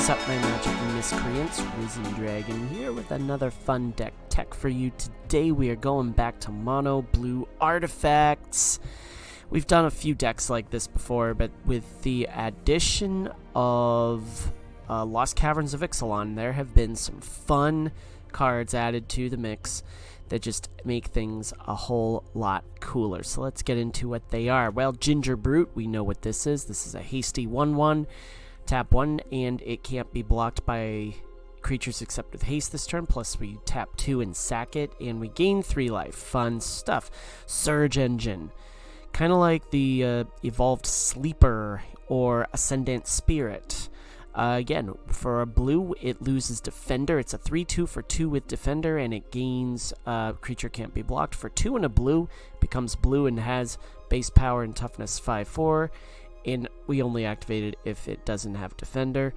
is up, my magic miscreants? Risen Dragon here with another fun deck tech for you. Today we are going back to mono blue artifacts. We've done a few decks like this before, but with the addition of Lost Caverns of Ixalan, there have been some fun cards added to the mix that just make things a whole lot cooler. So let's get into what they are. Well, Ginger Brute, we know what this is. This is a hasty 1/1. Tap 1, and it can't be blocked by creatures except with haste this turn. Plus, we tap 2 and sack it, and we gain 3 life. Fun stuff. Surge Engine. Kind of like the Evolved Sleeper or Ascendant Spirit. Again, for a blue, it loses Defender. It's a 3/2 for 2 with Defender, and it gains creature can't be blocked. For 2 and a blue, becomes blue and has base power and toughness 5/4. And we only activate it if it doesn't have Defender.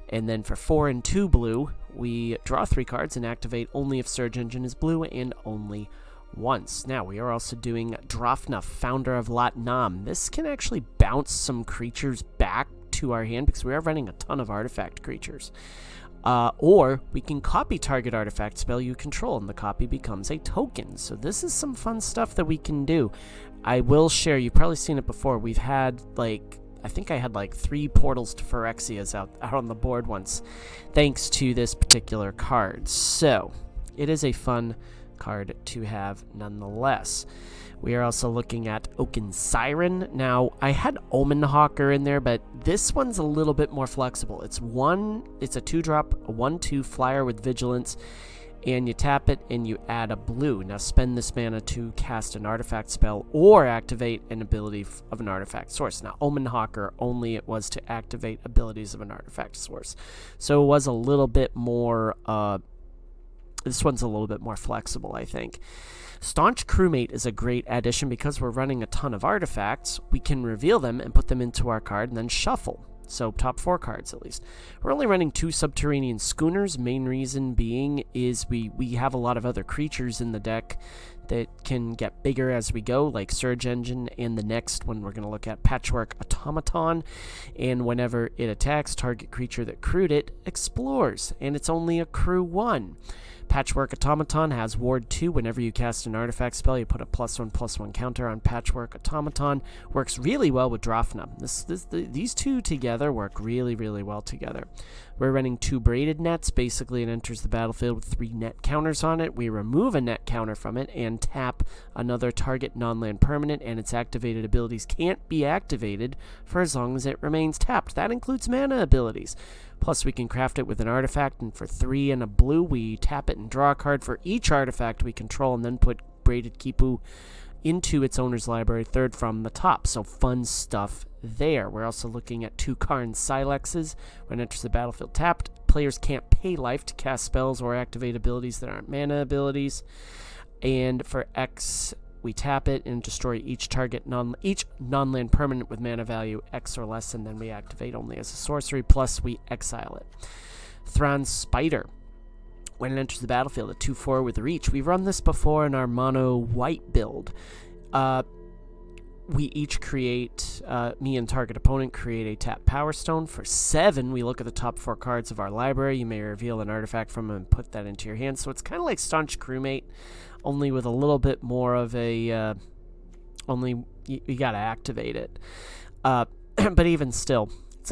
And then for 4 and 2 blue, we draw 3 cards and activate only if Surge Engine is blue and only once. Now, we are also doing Drafna, Founder of Lat Nam. This can actually bounce some creatures back to our hand because we are running a ton of artifact creatures. Or we can copy target artifact spell you control, and the copy becomes a token. So this is some fun stuff that we can do. I will share, you've probably seen it before, we've had I think I had 3 portals to Phyrexias out on the board once, thanks to this particular card. So, it is a fun card to have nonetheless. We are also looking at Oaken Siren. Now, I had Omen Hawker in there, but this one's a little bit more flexible. It's a 2-drop, a 1/2 flyer with Vigilance, and you tap it and you add a blue. Now spend this mana to cast an artifact spell or activate an ability of an artifact source. Now Omen Hawker, only it was to activate abilities of an artifact source. So it was a little bit more, this one's a little bit more flexible, I think. Staunch Crewmate is a great addition because we're running a ton of artifacts. We can reveal them and put them into our card and then shuffle. So top 4 cards at least. We're only running 2 Subterranean Schooners. Main reason being is we have a lot of other creatures in the deck that can get bigger as we go, like Surge Engine, and the next one we're going to look at, Patchwork Automaton. And whenever it attacks, target creature that crewed it explores, and it's only a crew 1. Patchwork Automaton has Ward 2. Whenever you cast an artifact spell, you put a +1/+1 counter on Patchwork Automaton. Works really well with Drafna. These two together work really, really well together. We're running 2 Braided Nets. Basically, it enters the battlefield with 3 net counters on it. We remove a net counter from it and tap another target non-land permanent, and its activated abilities can't be activated for as long as it remains tapped. That includes mana abilities. Plus, we can craft it with an artifact, and for 3 and a blue, we tap it and draw a card for each artifact we control, and then put Braided Kipu into its owner's library, 3rd from the top. So fun stuff there. We're also looking at 2 Karn Silexes. When it enters the battlefield tapped, players can't pay life to cast spells or activate abilities that aren't mana abilities. And for X, we tap it and destroy each non-land permanent with mana value X or less, and then we activate only as a sorcery, plus we exile it. Thrawn Spider. When it enters the battlefield, a 2/4 with reach. We've run this before in our mono white build. We each create, me and target opponent create a tap Power Stone. For 7, we look at the top 4 cards of our library. You may reveal an artifact from them and put that into your hand. So it's kind of like Staunch Crewmate, only with a little bit more of a, only you gotta activate it. But even still, it's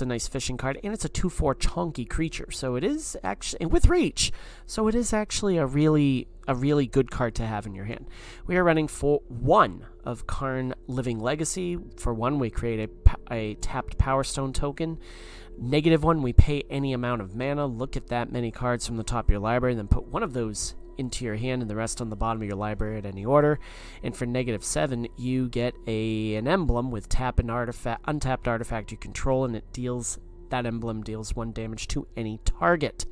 a nice fishing card, and it's a 2/4 chunky creature. So it is actually, and with reach, so it is actually a really good card to have in your hand. We are running 1 of Karn Living Legacy. For 1, we create a tapped Power Stone token. -1, we pay any amount of mana. Look at that many cards from the top of your library, and then put 1 of those into your hand and the rest on the bottom of your library at any order. And for -7, you get an emblem with untapped artifact you control, and that emblem deals 1 damage to any target.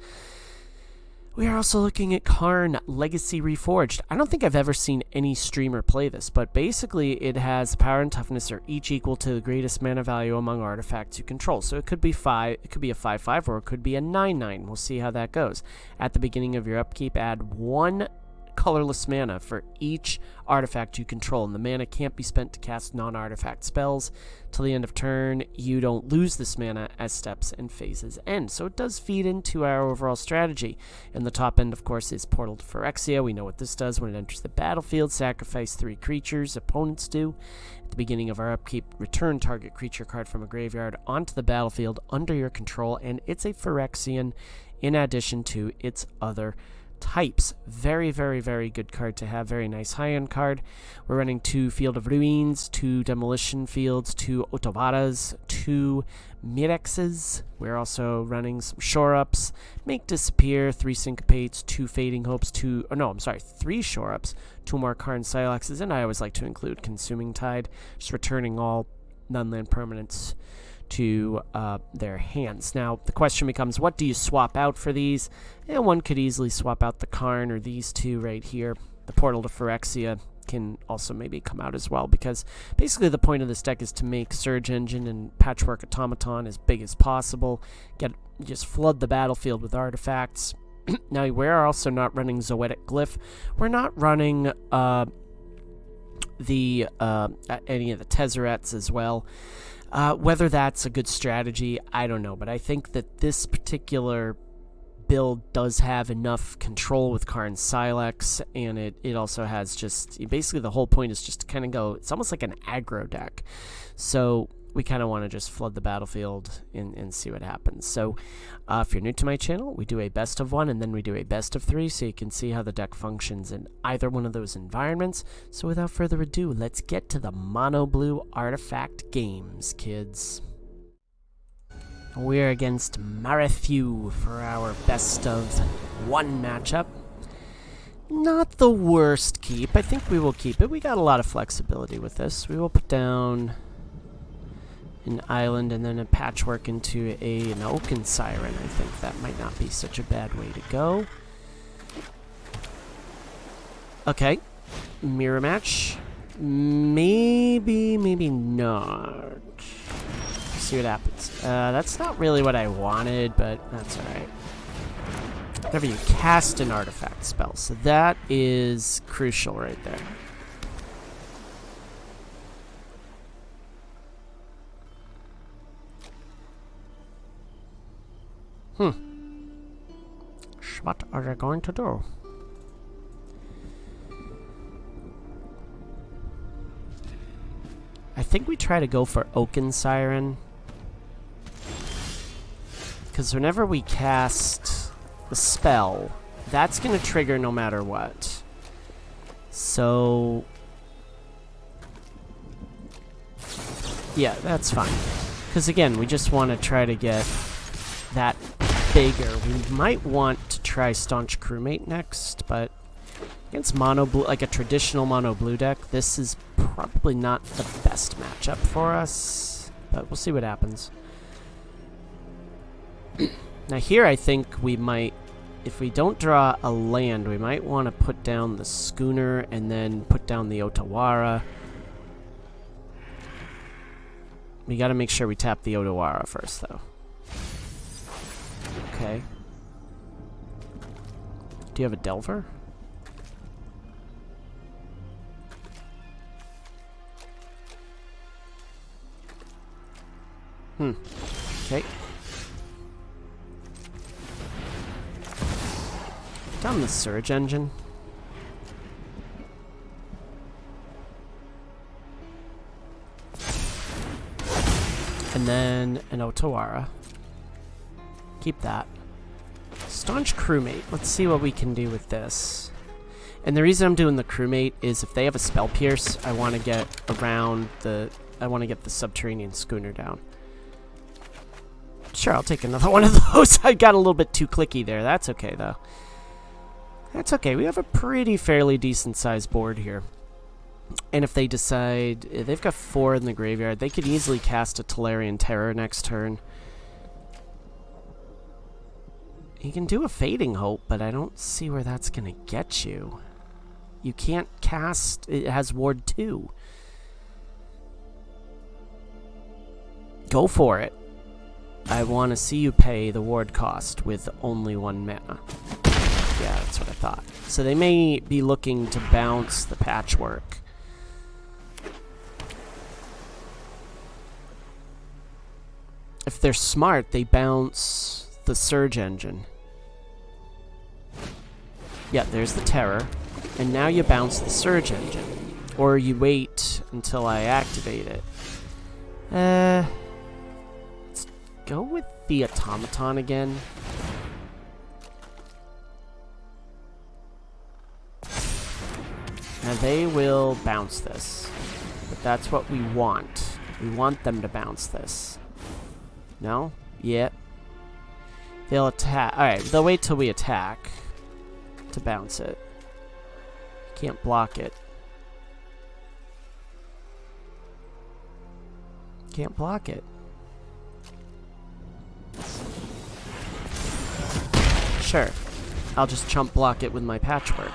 We are also looking at Karn Legacy Reforged. I don't think I've ever seen any streamer play this, but basically it has power and toughness are each equal to the greatest mana value among artifacts you control. So it could be a 5/5, or it could be a 9/9. We'll see how that goes. At the beginning of your upkeep, add 1 colorless mana for each artifact you control, and the mana can't be spent to cast non-artifact spells. Till the end of turn, you don't lose this mana as steps and phases end. So it does feed into our overall strategy. And the top end, of course, is Portal to Phyrexia. We know what this does. When it enters the battlefield, sacrifice 3 creatures. Opponents do. At the beginning of our upkeep, return target creature card from a graveyard onto the battlefield under your control, and it's a Phyrexian in addition to its other types. Very, very, very good card to have. Very nice high-end card. We're running 2 Field of Ruins, 2 Demolition Fields, 2 Otovaras, 2 Mirexes. We're also running some Shore-Ups, Make Disappear, 3 Syncopates, 2 Fading Hopes, 3 Shore-Ups, 2 more Karn Silexes, and I always like to include Consuming Tide, just returning all non-land permanents to their hands. Now, the question becomes, what do you swap out for these? And one could easily swap out the Karn or these 2 right here. The Portal to Phyrexia can also maybe come out as well, because basically the point of this deck is to make Surge Engine and Patchwork Automaton as big as possible. Just flood the battlefield with artifacts. Now, we're also not running Zoetic Glyph. We're not running any of the Tezzerets as well. Whether that's a good strategy, I don't know, but I think that this particular build does have enough control with Karn Silex, and it also has basically the whole point is just to kind of go, it's almost like an aggro deck. So we kind of want to just flood the battlefield and see what happens. So if you're new to my channel, we do a best of 1 and then we do a best of 3, so you can see how the deck functions in either one of those environments. So without further ado, let's get to the mono blue artifact games, kids. We're against Marathu for our best of 1 matchup. Not the worst keep. I think we will keep it. We got a lot of flexibility with this. We will put down an island and then a patchwork into an Oaken Siren. I think that might not be such a bad way to go. Okay. Mirror match. Maybe not. See what happens. That's not really what I wanted, but that's alright. Whenever you cast an artifact spell, so that is crucial right there. What are they going to do? I think we try to go for Oaken Siren, because whenever we cast the spell, that's going to trigger no matter what. So yeah, that's fine. Because again, we just want to try to get that bigger. We might want to try Staunch Crewmate next, but against mono blue, like a traditional mono blue deck, this is probably not the best matchup for us, but we'll see what happens. Now here I think we might, if we don't draw a land, we might want to put down the Schooner and then put down the Otawara. We got to make sure we tap the Otawara first, though. Okay. Do you have a Delver? Okay. Down the Surge Engine. And then an Otawara. Keep that. Staunch Crewmate. Let's see what we can do with this. And the reason I'm doing the Crewmate is if they have a Spell Pierce, I want to get around the... I want to get the Subterranean Schooner down. Sure, I'll take another one of those. I got a little bit too clicky there. That's okay, though. That's okay. We have a pretty fairly decent-sized board here. And if they decide... They've got 4 in the graveyard. They could easily cast a Tolarian Terror next turn. You can do a Fading Hope, but I don't see where that's going to get you. You can't cast... It has Ward 2. Go for it. I want to see you pay the ward cost with only 1 mana. Yeah, that's what I thought. So they may be looking to bounce the Patchwork. If they're smart, they bounce the Surge Engine. Yeah, there's the Terror. And now you bounce the Surge Engine. Or you wait until I activate it. Let's go with the Automaton again. Now they will bounce this. But that's what we want. We want them to bounce this. No? Yeah. They'll attack. Alright, they'll wait till we attack to bounce it. Can't block it. Can't block it. Sure. I'll just chump block it with my Patchwork.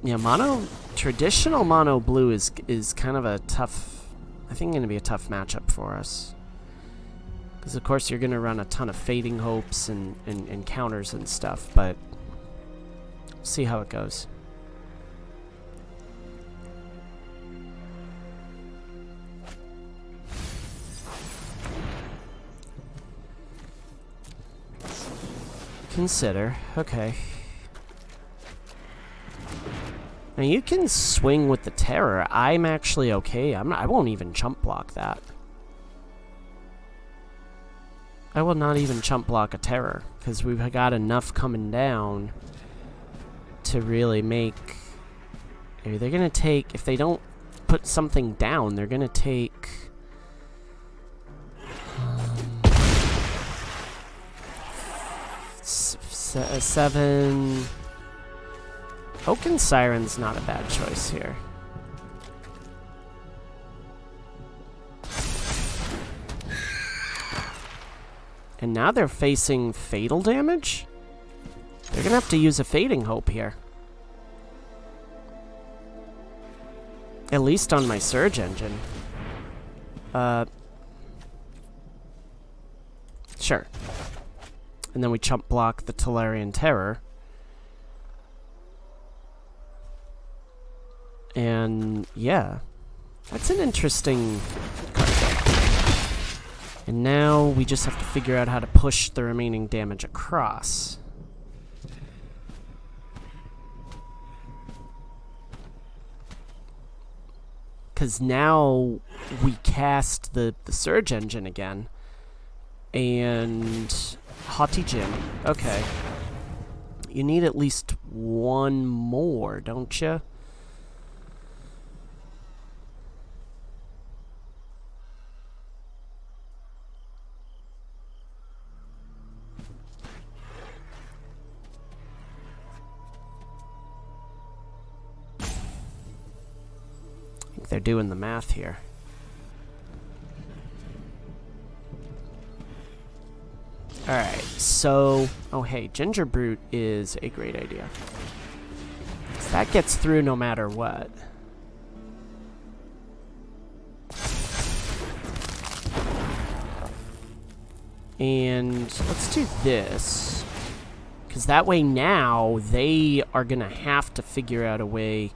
Yeah, traditional mono blue is kind of a tough, I think going to be a tough matchup for us. Because of course you're going to run a ton of Fading Hopes and counters and stuff, but see how it goes. Consider, okay. Now you can swing with the Terror. I'm actually okay. I won't even chump block that. I will not even chump block a Terror, because we've got enough coming down to really make... They're going to take... If they don't put something down, they're going to take... 7... Oaken Siren's not a bad choice here. And now they're facing fatal damage? They're gonna have to use a Fading Hope here. At least on my Surge Engine. Sure. And then we chump block the Tolarian Terror. And yeah, that's an interesting card. And now we just have to figure out how to push the remaining damage across. Because now we cast the Surge Engine again. And Haughty Jin. Okay. You need at least one more, don't you? They're doing the math here. Alright, so... Oh, hey, Ginger Brute is a great idea. So that gets through no matter what. And let's do this. Because that way now, they are going to have to figure out a way...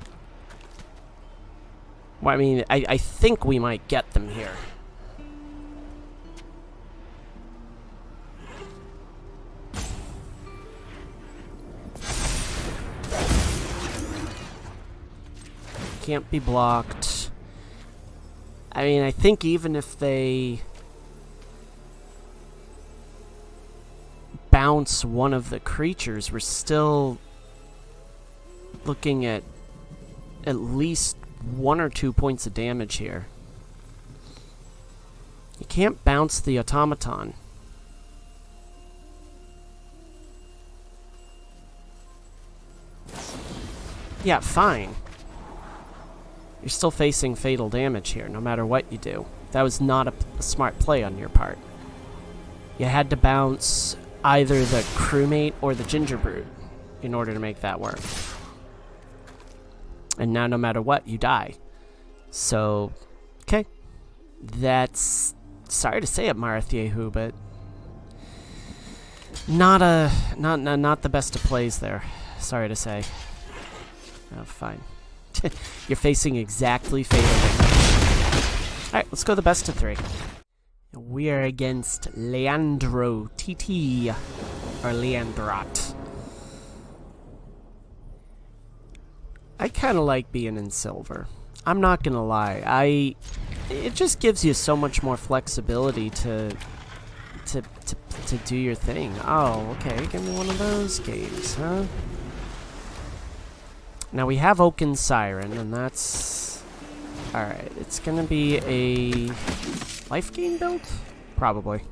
Well, I mean, I think we might get them here. Can't be blocked. I mean, I think even if they bounce one of the creatures, we're still looking at least 1 or 2 points of damage here. You can't bounce the Automaton. Yeah, fine. You're still facing fatal damage here, no matter what you do. That was not a smart play on your part. You had to bounce either the Crewmate or the Ginger Brute in order to make that work. And now, no matter what, you die. So, okay. That's, sorry to say it, Marathiahu, but not the best of plays there. Sorry to say. Oh, fine. You're facing exactly fatal. Alright, let's go the best of 3. We are against Leandro TT, or Leandrot. I kind of like being in silver. I'm not gonna lie. It just gives you so much more flexibility to do your thing. Oh, okay. Give me one of those games, huh? Now we have Oaken Siren, and that's... Alright, it's gonna be a life gain build? Probably.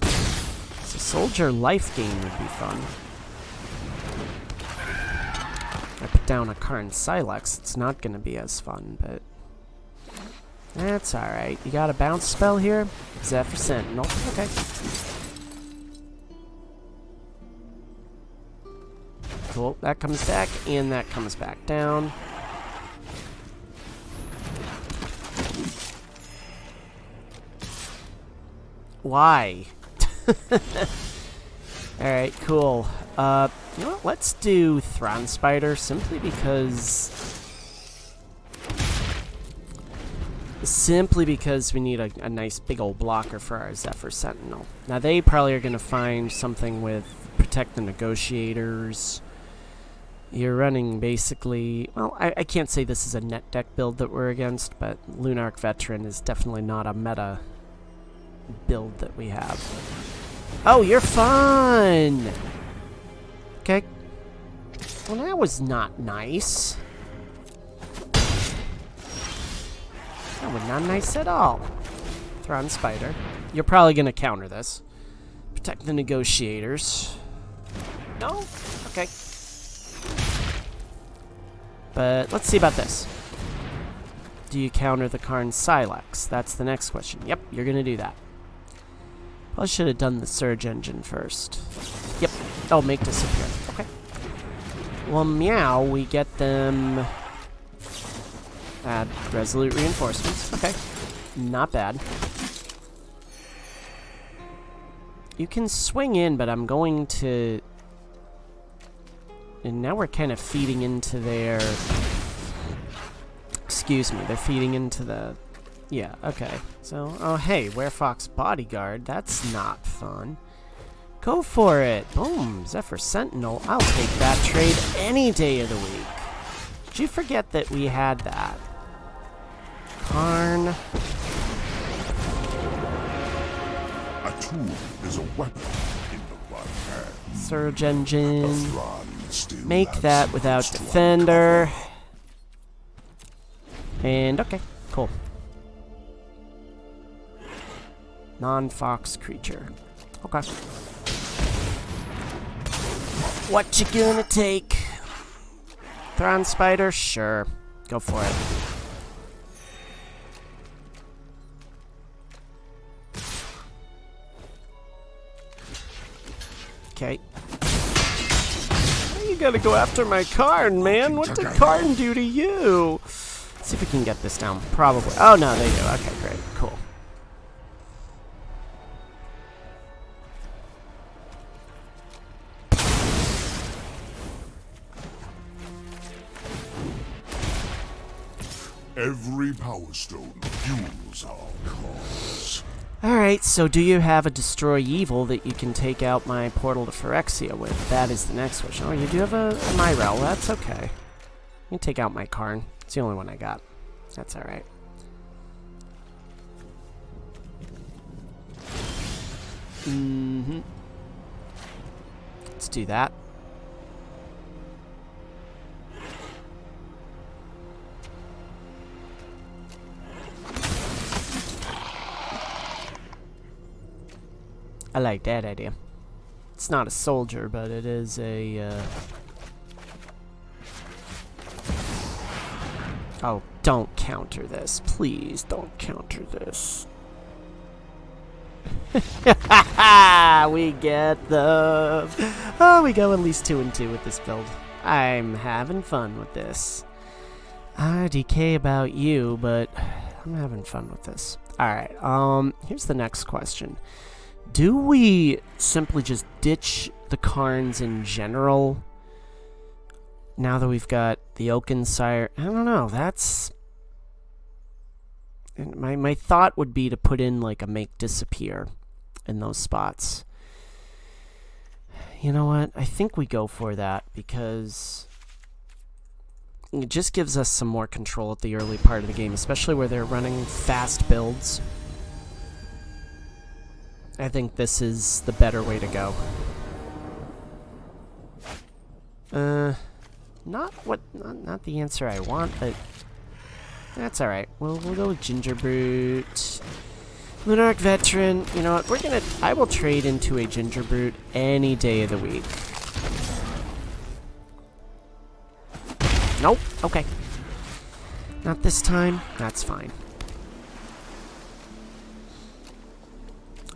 So soldier life gain would be fun. I put down a Karn Silex, it's not gonna be as fun, but that's alright. You got a bounce spell here? Zephyr Sentinel. Okay. Cool, that comes back, and that comes back down. Why? Alright, cool. You know what? Let's do Thron Spider, simply because we need a nice big old blocker for our Zephyr Sentinel. Now they probably are going to find something with Protect the Negotiators. You're running basically, well, I can't say this is a net deck build that we're against, but Lunarch Veteran is definitely not a meta build that we have. Oh, you're fun! Okay. Well, that was not nice. That was not nice at all. Thron Spider. You're probably going to counter this. Protect the Negotiators. No? Okay. But let's see about this. Do you counter the Karn Silex? That's the next question. Yep, you're going to do that. Probably should have done the Surge Engine first. Yep. Oh, make disappear. Okay. Well, meow, we get them... Add Resolute Reinforcements. Okay. Not bad. You can swing in, but I'm going to... And now we're kind of feeding into their... Excuse me, they're feeding into the... Yeah, okay. So, oh hey, Werefox Bodyguard. That's not fun. Go for it. Boom, Zephyr Sentinel. I'll take that trade any day of the week. Did you forget that we had that? Karn. A tool is a weapon in the right hand. Surge Engine. Make that without Defender. And okay, cool. Non-fox creature. Okay. What you gonna take? Thron Spider? Sure. Go for it. Okay. You gotta go after my Karn, man. What did Karn do to you? Let's see if we can get this down. Probably. Oh, no, they do. Okay, great. Cool. Every Power Stone fuels our cause. Alright, so do you have a Destroy Evil that you can take out my Portal to Phyrexia with? That is the next question. Oh, you do have a Myrel. That's okay. You can take out my Karn. It's the only one I got. That's alright. Let's do that. I like that idea. It's not a soldier, but it is a, Oh, don't counter this. Please don't counter this. We get the... Oh, we go at least 2 and 2 with this build. I'm having fun with this. DK about you, but I'm having fun with this. Alright, here's the next question. Do we simply just ditch the Karns in general now that we've got the Oakensire? I don't know, that's... My thought would be to put in like a Make Disappear in those spots. You know what? I think we go for that because it just gives us some more control at the early part of the game, especially where they're running fast builds. I think this is the better way to go. Not the answer I want, but that's alright. We'll go with Gingerbrute. Lunark Veteran. You know what? I will trade into a Gingerbrute any day of the week. Nope. Okay. Not this time. That's fine.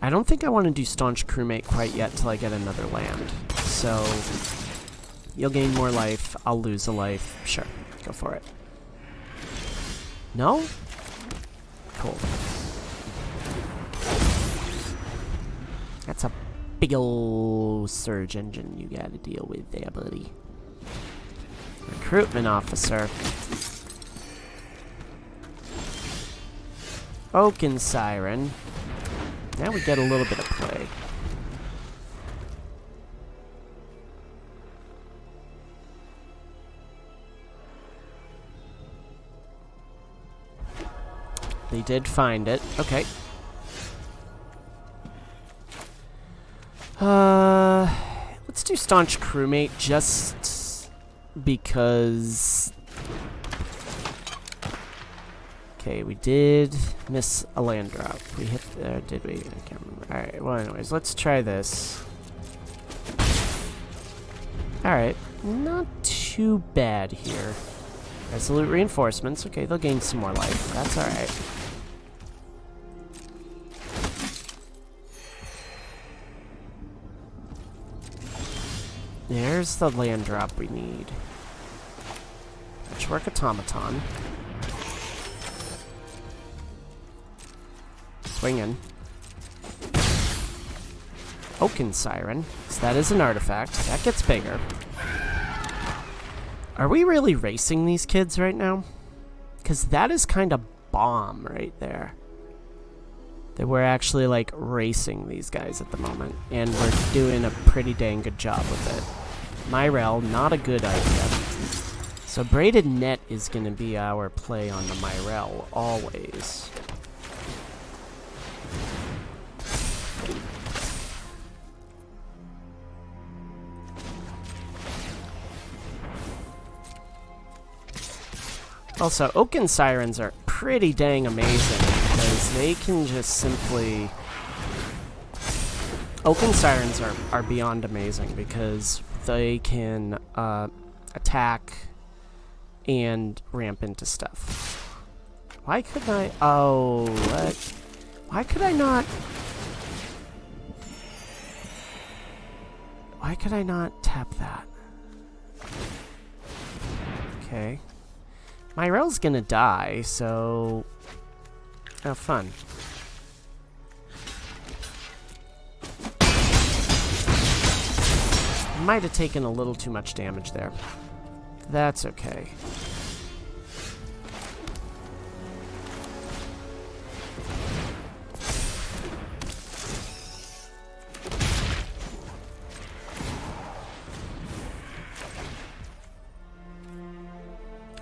I don't think I want to do Staunch Crewmate quite yet till I get another land. So, you'll gain more life. I'll lose a life. Sure. Go for it. No? Cool. That's a big ol' surge engine you gotta deal with there, buddy. Recruitment officer. Oaken Siren. Now we get a little bit of play. They did find it. Okay. Let's do Staunch Crewmate just because... Okay, we did miss a land drop. We hit there, did we? I can't remember. Alright, well anyways, let's try this. Alright, not too bad here. Resolute Reinforcements. Okay, they'll gain some more life. That's alright. There's the land drop we need. Patchwork Automaton. Swinging. Oaken Siren. So that is an artifact. That gets bigger. Are we really racing these kids right now? Because that is kind of bomb right there. That we're actually like racing these guys at the moment. And we're doing a pretty dang good job with it. Myrel, not a good idea. So Braided Net is going to be our play on the Myrel, always. Also, Oaken Sirens are pretty dang amazing because they can just simply... Oaken Sirens are beyond amazing because they can attack and ramp into stuff. Why couldn't I... Oh, what? Why could I not... Why could I not tap that? Okay. Myrel's gonna die, so... Oh, fun. Might have taken a little too much damage there. That's okay.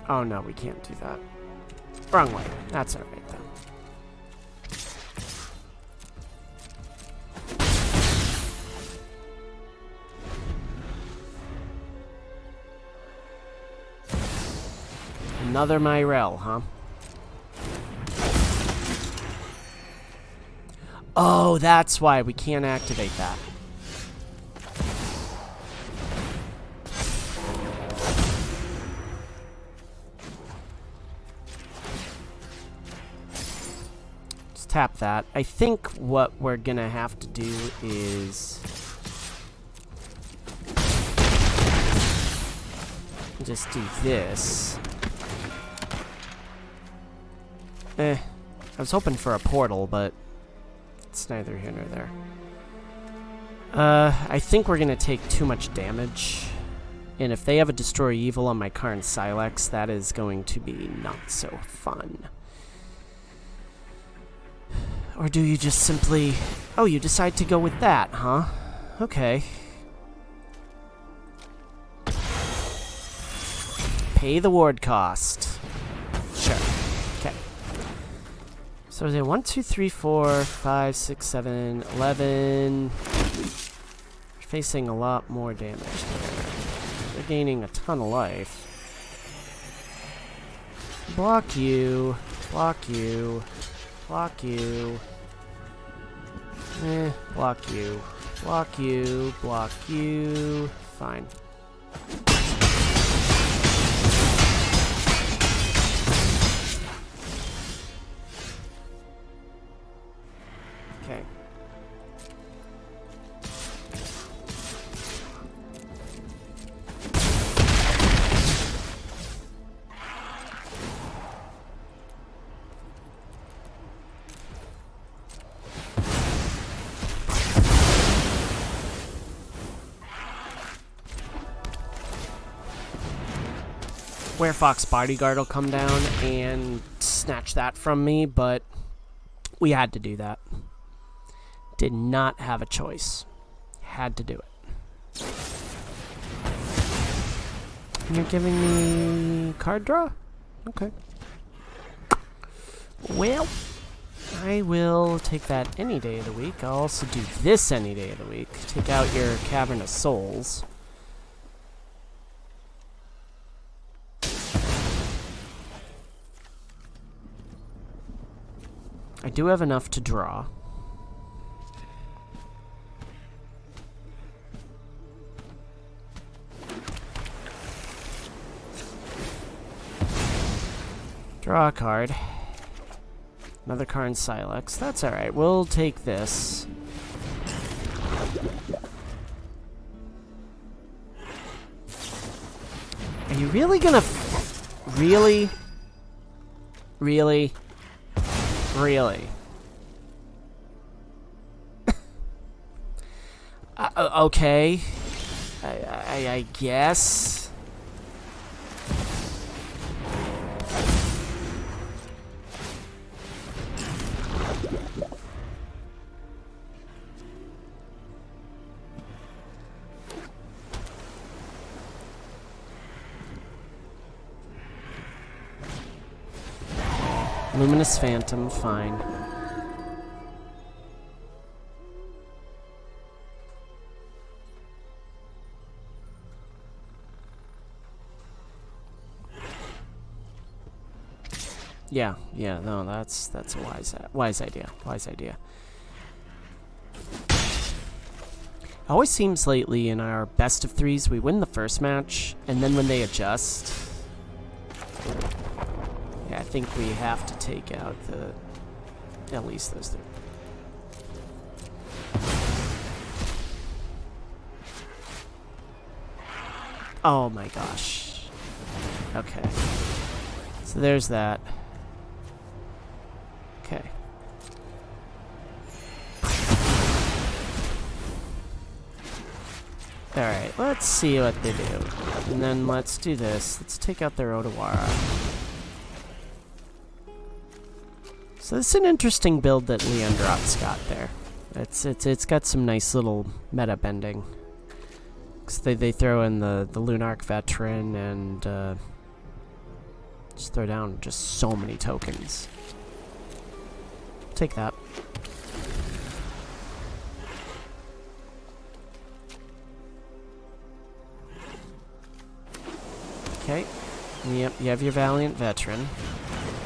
Oh no, we can't do that. Wrong way. That's alright though. Another Myrel, huh? Oh, that's why we can't activate that. Just tap that. I think what we're gonna have to do is just do this. I was hoping for a portal, but it's neither here nor there. I think we're gonna take too much damage. And if they have a Destroy Evil on my Karn Silex, that is going to be not so fun. Or do you just simply... Oh, you decide to go with that, huh? Okay. Pay the ward cost. Sure. Okay. So is it 1, 2, 3, 4, 5, 6, 7, 11... Facing a lot more damage there. They're gaining a ton of life. Block you. Block you. Block you. Block you. Block you. Block you. Fine. Okay. Werefox Bodyguard will come down and snatch that from me, but we had to do that. Did not have a choice. Had to do it. You're giving me card draw? Okay. Well, I will take that any day of the week. I'll also do this any day of the week. Take out your Cavern of Souls. I do have enough to draw. Draw a card. Another Karn Silex. That's alright. We'll take this. Are you really gonna... Really? Really? Really? Okay. I guess. Luminous Phantom, fine. Yeah, no, that's a wise idea. Wise idea. Always seems lately in our best of threes, we win the first match, and then when they adjust, yeah, I think we have to take out at least those three. Oh my gosh. Okay. So there's that. Okay. Alright, let's see what they do. And then let's do this. Let's take out their Odawara. So this is an interesting build that Leandrot's got there. It's got some nice little meta bending. Cause they throw in the Lunarch Veteran and just throw down just so many tokens. Take that. Okay. Yep, you have your Valiant Veteran.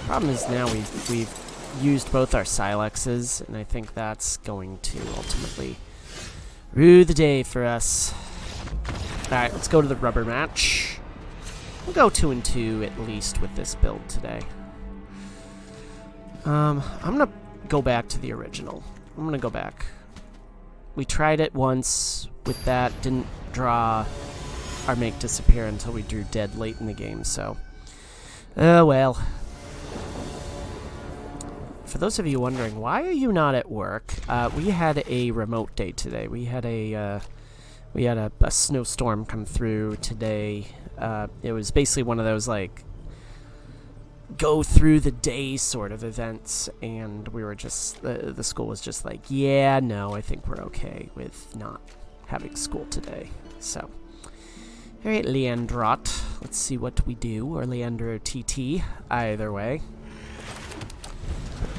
Problem is now we've used both our Silexes, and I think that's going to ultimately rue the day for us. Alright, let's go to the rubber match. We'll go 2-2 at least with this build today. I'm gonna go back to the original. I'm gonna go back. We tried it once with that, didn't draw our Make Disappear until we drew dead late in the game, so... oh well. for those of you wondering, why are you not at work? We had a remote day today. We had a snowstorm come through today. It was basically one of those, like, go through the day sort of events, and we were just, the school was just like, yeah, no, I think we're okay with not having school today. So, alright, Leandrot, let's see what we do, or Leandro TT, either way.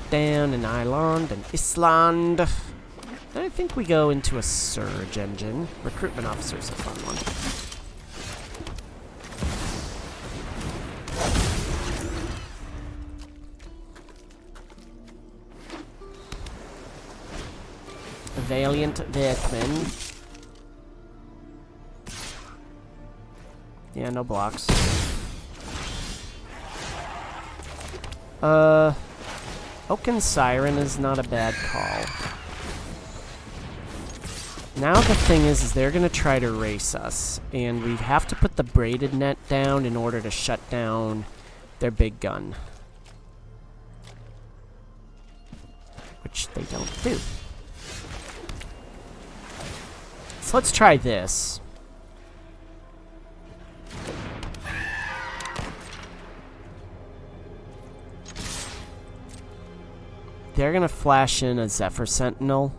Down an island, an Island. I think we go into a Surge engine. Recruitment officer's a fun one. Valiant Workman. Yeah, no blocks. Oaken Siren is not a bad call. Now the thing is they're gonna try to race us, and we have to put the braided net down in order to shut down their big gun. Which they don't do. So let's try this. They're gonna flash in a Zephyr Sentinel.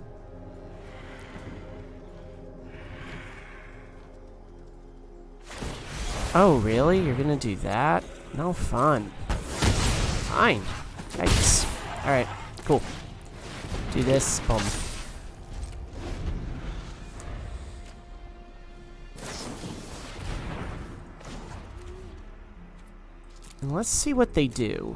Oh, really? You're gonna do that? No fun. Fine. Yikes. Alright, cool. Do this. Boom. And let's see what they do.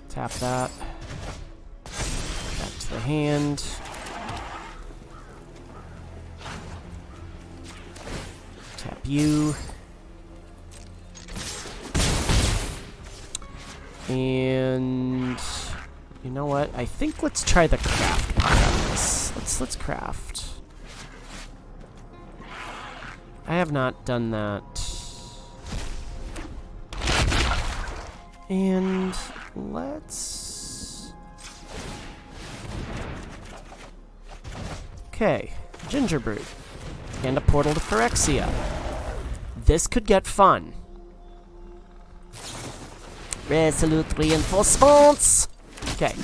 Tap that. Back to the hand. Tap you. And you know what? I think let's try the craft part on this. Let's craft. I have not done that. And let's... Okay, Gingerbrew. And a portal to Phyrexia. This could get fun. Resolute reinforcements! Okay.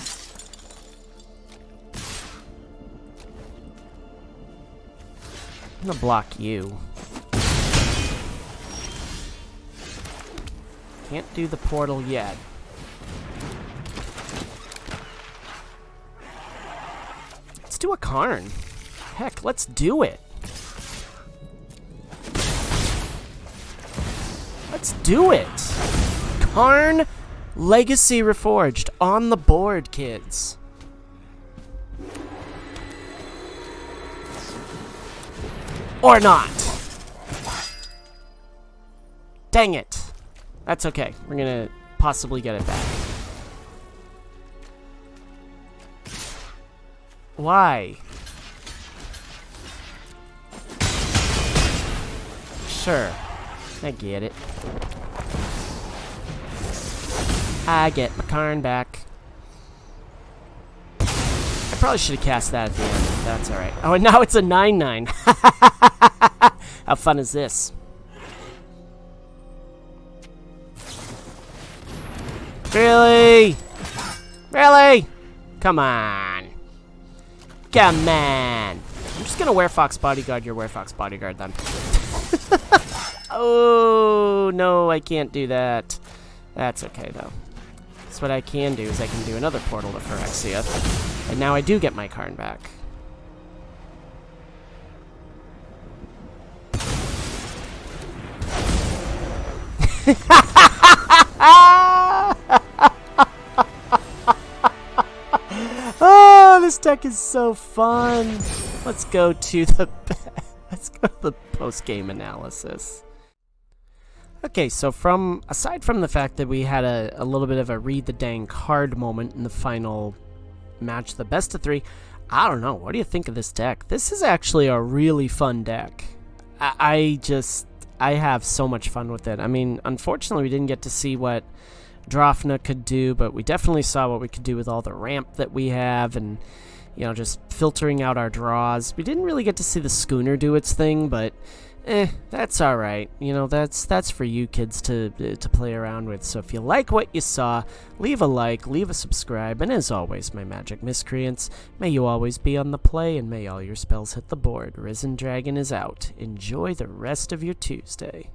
I'm gonna block you. Can't do the portal yet. Let's do a Karn. Heck, let's do it. Let's do it. Karn Legacy Reforged on the board, kids. Or not. Dang it. That's okay. We're gonna possibly get it back. Why? Sure. I get it. I get my Karn back. I probably should have cast that at the end. That's alright. Oh, and now it's a 9/9. How fun is this? Really? Really? Come on. Come on. I'm just gonna Werefox Bodyguard your Werefox Bodyguard then. Oh, no, I can't do that. That's okay, though. So what I can do is I can do another portal to Phyrexia. And now I do get my Karn back. Oh, this deck is so fun. Let's go to the post-game analysis. Okay, so aside from the fact that we had a little bit of a read the dang card moment in the final match, the best of 3, I don't know. What do you think of this deck? This is actually a really fun deck. I have so much fun with it. I mean, unfortunately, we didn't get to see what Drafna could do, but we definitely saw what we could do with all the ramp that we have, and you know, just filtering out our draws. We didn't really get to see the schooner do its thing, but that's all right. You know, that's for you kids to play around with. So if you like what you saw, leave a like, leave a subscribe, and as always, my magic miscreants, may you always be on the play, and may all your spells hit the board. Risen Dragon is out. Enjoy the rest of your Tuesday.